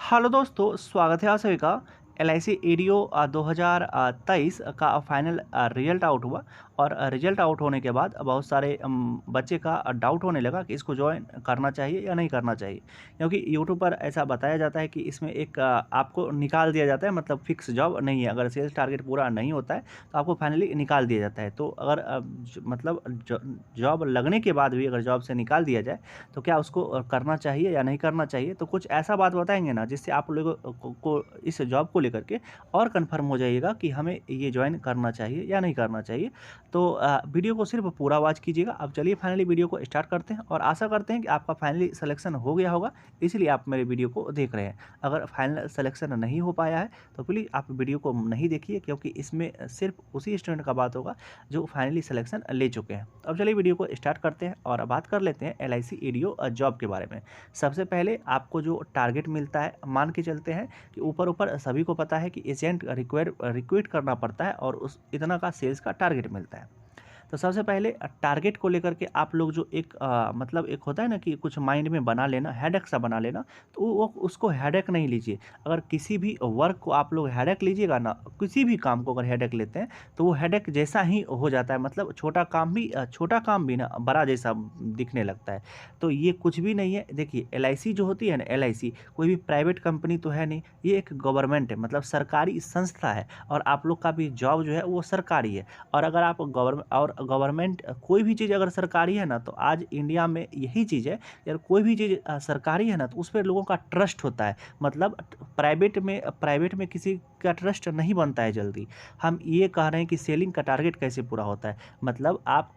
Hello दोस्तों, स्वागत है आप सभी का। एल.आई.सी एडीओ 2023 का फाइनल रिजल्ट आउट हुआ और रिजल्ट आउट होने के बाद बहुत सारे बच्चे का डाउट होने लगा कि इसको ज्वाइन करना चाहिए या नहीं करना चाहिए, क्योंकि यूट्यूब पर ऐसा बताया जाता है कि इसमें एक आपको निकाल दिया जाता है, मतलब फिक्स जॉब नहीं है। अगर सेल्स टारगेट पूरा नहीं होता है तो आपको फाइनली निकाल दिया जाता है। तो अगर मतलब जॉब लगने के बाद भी अगर जॉब से निकाल दिया जाए तो क्या उसको करना चाहिए या नहीं करना चाहिए। तो कुछ ऐसा बात बताएंगे ना जिससे आप लोगों को इस जॉब को लेकर के और कंफर्म हो जाइएगा कि हमें ये ज्वाइन करना चाहिए या नहीं करना चाहिए। तो वीडियो को सिर्फ पूरा वॉच कीजिएगा। अब चलिए फाइनली वीडियो को स्टार्ट करते हैं और आशा करते हैं कि आपका फाइनली सिलेक्शन हो गया होगा, इसलिए आप मेरे वीडियो को देख रहे हैं। अगर फाइनल सिलेक्शन नहीं हो पाया है तो प्लीज़ आप वीडियो को नहीं देखिए, क्योंकि इसमें सिर्फ उसी स्टूडेंट का बात होगा जो फाइनली सिलेक्शन ले चुके हैं। तो अब चलिए वीडियो को स्टार्ट करते हैं और बात कर लेते हैं एल.आई.सी एडीओ जॉब के बारे में। सबसे पहले आपको जो टारगेट मिलता है, मान के चलते हैं कि ऊपर सभी को पता है कि एजेंट रिक्रूट करना पड़ता है और उस इतना का सेल्स का टारगेट मिलता है। तो सबसे पहले टारगेट को लेकर के आप लोग जो एक मतलब एक होता है ना कि कुछ माइंड में बना लेना, हेडेक सा बना लेना, तो वो उसको हेडेक नहीं लीजिए। अगर किसी भी वर्क को आप लोग हेडेक लीजिएगा ना, किसी भी काम को अगर हेडेक लेते हैं तो वो हेडेक जैसा ही हो जाता है। मतलब छोटा काम भी ना बड़ा जैसा दिखने लगता है। तो ये कुछ भी नहीं है। देखिए, एल.आई.सी जो होती है ना, एल.आई.सी कोई भी प्राइवेट कंपनी तो है नहीं, ये एक गवर्नमेंट है, मतलब सरकारी संस्था है। और आप लोग का भी जॉब जो है वो सरकारी है। और अगर आप गवर्नमेंट कोई भी चीज़ अगर सरकारी है ना, तो आज इंडिया में यही चीज़ है, यार कोई भी चीज़ सरकारी है ना तो उस पर लोगों का ट्रस्ट होता है। मतलब प्राइवेट में किसी का ट्रस्ट नहीं बनता है जल्दी। हम ये कह रहे हैं कि सेलिंग का टारगेट कैसे पूरा होता है, मतलब आप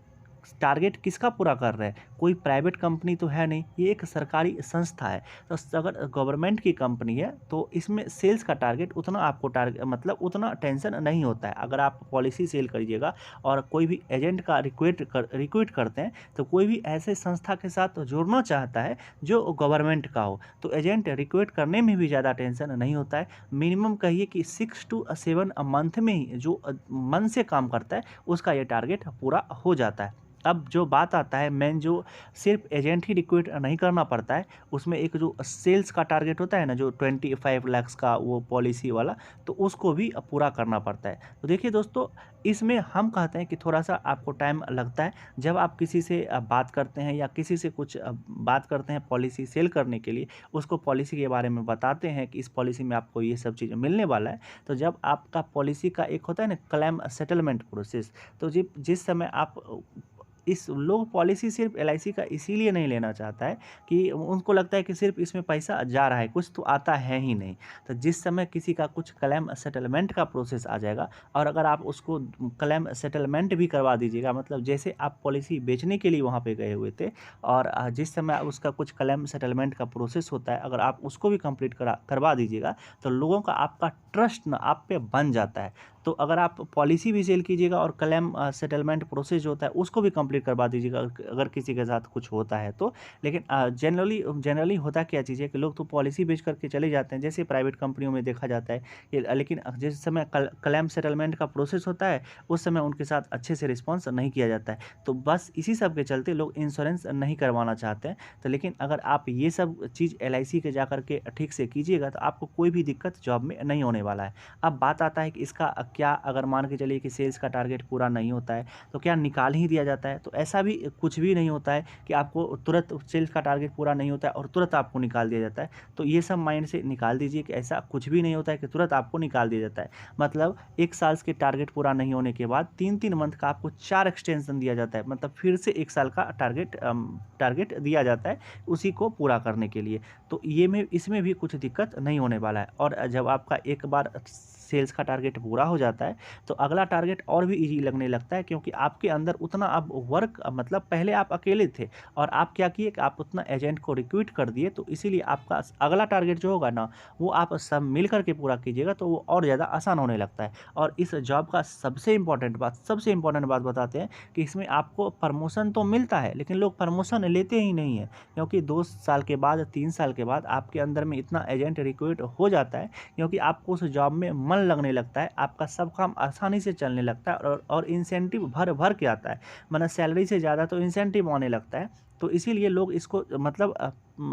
टारगेट किसका पूरा कर रहे हैं। कोई प्राइवेट कंपनी तो है नहीं, ये एक सरकारी संस्था है। तो अगर गवर्नमेंट की कंपनी है तो इसमें सेल्स का टारगेट उतना आपको टारगेट मतलब उतना टेंशन नहीं होता है। अगर आप पॉलिसी सेल करिएगा और कोई भी एजेंट का रिक्रूट करते हैं, तो कोई भी ऐसे संस्था के साथ जुड़ना चाहता है जो गवर्नमेंट का हो, तो एजेंट रिक्रूट करने में भी ज़्यादा टेंशन नहीं होता है। मिनिमम कहिए कि 6 to 7 मंथ में ही जो मन से काम करता है उसका ये टारगेट पूरा हो जाता है। अब जो बात आता है मेन, जो सिर्फ एजेंट ही रिक्रूट नहीं करना पड़ता है, उसमें एक जो सेल्स का टारगेट होता है ना, जो 25 लाख का वो पॉलिसी वाला, तो उसको भी पूरा करना पड़ता है। तो देखिए दोस्तों, इसमें हम कहते हैं कि थोड़ा सा आपको टाइम लगता है। जब आप किसी से बात करते हैं या किसी से कुछ बात करते हैं पॉलिसी सेल करने के लिए, उसको पॉलिसी के बारे में बताते हैं कि इस पॉलिसी में आपको ये सब चीज़ मिलने वाला है। तो जब आपका पॉलिसी का एक होता है ना क्लेम सेटलमेंट प्रोसेस, तो जिस समय आप इस लोग पॉलिसी सिर्फ एल.आई.सी का इसीलिए नहीं लेना चाहता है कि उनको लगता है कि सिर्फ इसमें पैसा जा रहा है, कुछ तो आता है ही नहीं। तो जिस समय किसी का कुछ क्लेम सेटलमेंट का प्रोसेस आ जाएगा, और अगर आप उसको क्लेम सेटलमेंट भी करवा दीजिएगा, मतलब जैसे आप पॉलिसी बेचने के लिए वहाँ पे गए हुए थे और जिस समय उसका कुछ क्लेम सेटलमेंट का प्रोसेस होता है, अगर आप उसको भी कंप्लीट करवा दीजिएगा, तो लोगों का आपका ट्रस्ट ना आप पे बन जाता है। तो अगर आप पॉलिसी भी सेल कीजिएगा और क्लेम सेटलमेंट प्रोसेस जो होता है उसको भी कंप्लीट करवा दीजिएगा, अगर किसी के साथ कुछ होता है तो। लेकिन जनरली होता क्या चीज़ है कि लोग तो पॉलिसी बेच करके चले जाते हैं, जैसे प्राइवेट कंपनियों में देखा जाता है लेकिन जिस समय क्लेम सेटलमेंट का प्रोसेस होता है उस समय उनके साथ अच्छे से रिस्पॉन्स नहीं किया जाता है। तो बस इसी सब के चलते लोग इंश्योरेंस नहीं करवाना चाहते हैं। तो लेकिन अगर आप ये सब चीज़ एल.आई.सी के जा करके ठीक से कीजिएगा तो आपको कोई भी दिक्कत जॉब में नहीं होने वाला है। अब बात आता है कि इसका क्या, अगर मान के चलिए कि सेल्स का टारगेट पूरा नहीं होता है तो क्या निकाल ही दिया जाता है। तो ऐसा भी कुछ भी नहीं होता है कि आपको तुरंत सेल्स का टारगेट पूरा नहीं होता है और तुरंत आपको निकाल दिया जाता है। तो ये सब माइंड से निकाल दीजिए कि ऐसा कुछ भी नहीं होता है कि तुरंत आपको निकाल दिया जाता है। मतलब 1 साल के टारगेट पूरा नहीं होने के बाद 3-3 मंथ का आपको 4 एक्सटेंशन दिया जाता है, मतलब फिर से 1 साल का टारगेट दिया जाता है उसी को पूरा करने के लिए। तो इसमें भी कुछ दिक्कत नहीं होने वाला है। और जब आपका एक बार सेल्स का टारगेट पूरा हो जाता है तो अगला टारगेट और भी इजी लगने लगता है, क्योंकि आपके अंदर उतना अब वर्क, मतलब पहले आप अकेले थे और आप क्या किए कि आप उतना एजेंट को रिक्रूट कर दिए, तो इसीलिए आपका अगला टारगेट जो होगा ना वो आप सब मिल करके पूरा कीजिएगा तो वो और ज़्यादा आसान होने लगता है। और इस जॉब का सबसे इम्पोर्टेंट बात बताते हैं कि इसमें आपको प्रमोशन तो मिलता है, लेकिन लोग प्रमोशन लेते ही नहीं है, क्योंकि 2 साल के बाद 3 साल के बाद आपके अंदर में इतना एजेंट रिक्रूट हो जाता है, क्योंकि आपको उस जॉब में मन मन लगने लगता है, आपका सब काम आसानी से चलने लगता है और इंसेंटिव भर के आता है, मतलब सैलरी से ज़्यादा तो इंसेंटिव आने लगता है। तो इसीलिए लोग इसको मतलब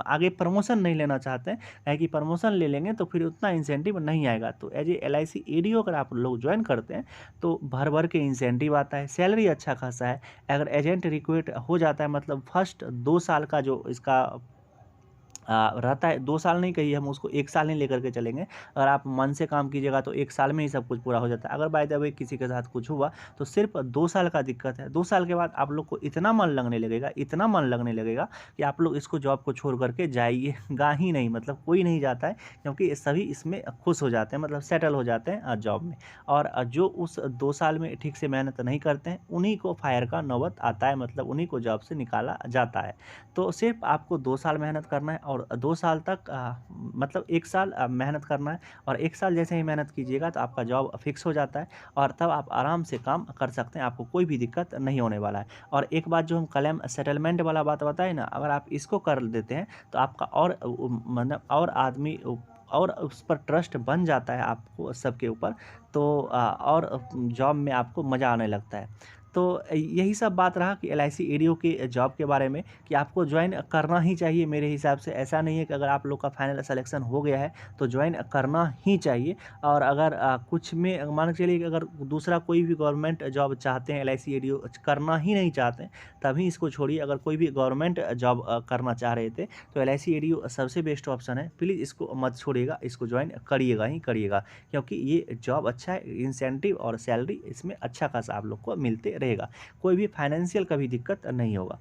आगे प्रमोशन नहीं लेना चाहते हैं, काहे कि प्रमोशन ले लेंगे तो फिर उतना इंसेंटिव नहीं आएगा। तो एज ए LIC एडीओ अगर आप लोग ज्वाइन करते हैं तो भर के इंसेंटिव आता है, सैलरी अच्छा खासा है। अगर एजेंट रिक्रूट हो जाता है, मतलब फर्स्ट 2 साल का जो इसका रहता है, 2 साल नहीं कहिए, हम उसको 1 साल नहीं लेकर के चलेंगे। अगर आप मन से काम कीजिएगा तो 1 साल में ही सब कुछ पूरा हो जाता है। अगर बाय द वे किसी के साथ कुछ हुआ तो सिर्फ 2 साल का दिक्कत है। 2 साल के बाद आप लोग को इतना मन लगने लगेगा, इतना मन लगने लगेगा कि आप लोग इसको जॉब को छोड़ करके जाइएगा ही नहीं, मतलब कोई नहीं जाता है, क्योंकि सभी इसमें खुश हो जाते हैं, मतलब सेटल हो जाते हैं जॉब में। और जो उस 2 साल में ठीक से मेहनत नहीं करते हैं, उन्हीं को फायर का नौबत आता है, मतलब उन्हीं को जॉब से निकाला जाता है। तो सिर्फ आपको 2 साल मेहनत करना है और 2 साल तक मतलब 1 साल मेहनत करना है, और 1 साल जैसे ही मेहनत कीजिएगा तो आपका जॉब फिक्स हो जाता है और तब आप आराम से काम कर सकते हैं, आपको कोई भी दिक्कत नहीं होने वाला है। और एक बात जो हम क्लेम सेटलमेंट वाला बात बताए ना, अगर आप इसको कर देते हैं तो आपका और मतलब और आदमी और उस पर ट्रस्ट बन जाता है आपको सबके ऊपर, तो और जॉब में आपको मज़ा आने लगता है। तो यही सब बात रहा कि LIC एडीओ के जॉब के बारे में, कि आपको ज्वाइन करना ही चाहिए मेरे हिसाब से। ऐसा नहीं है कि अगर आप लोग का फाइनल सिलेक्शन हो गया है तो ज्वाइन करना ही चाहिए। और अगर कुछ में मान के चलिए कि अगर दूसरा कोई भी गवर्नमेंट जॉब चाहते हैं, LIC एडीओ करना ही नहीं चाहते हैं, तभी इसको छोड़िए। अगर कोई भी गवर्नमेंट जॉब करना चाह रहे थे तो LIC एडीओ सबसे बेस्ट ऑप्शन है। प्लीज़ इसको मत छोड़िएगा, इसको ज्वाइन करिएगा ही करिएगा, क्योंकि ये जॉब अच्छा है, इंसेंटिव और सैलरी इसमें अच्छा खासा आप लोग को मिलते रहेगा, कोई भी फाइनेंशियल कभी दिक्कत नहीं होगा।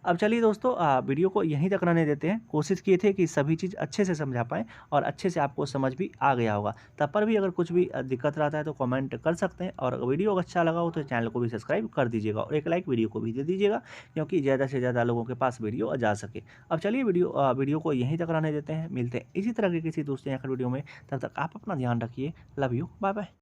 अब चलिए दोस्तों, वीडियो को यहीं तक रहने देते हैं। कोशिश किए थे कि सभी चीज़ अच्छे से समझा पाएँ और अच्छे से आपको समझ भी आ गया होगा। तब पर भी अगर कुछ भी दिक्कत रहता है तो कमेंट कर सकते हैं, और वीडियो अगर अच्छा लगा हो तो चैनल को भी सब्सक्राइब कर दीजिएगा और एक लाइक वीडियो को भी दे दीजिएगा, क्योंकि ज़्यादा से ज़्यादा लोगों के पास वीडियो जा सके। अब चलिए वीडियो को यहीं तक रहने देते हैं, मिलते हैं इसी तरह के किसी दूसरे वीडियो में। तब तक आप अपना ध्यान रखिए। Love you, bye bye.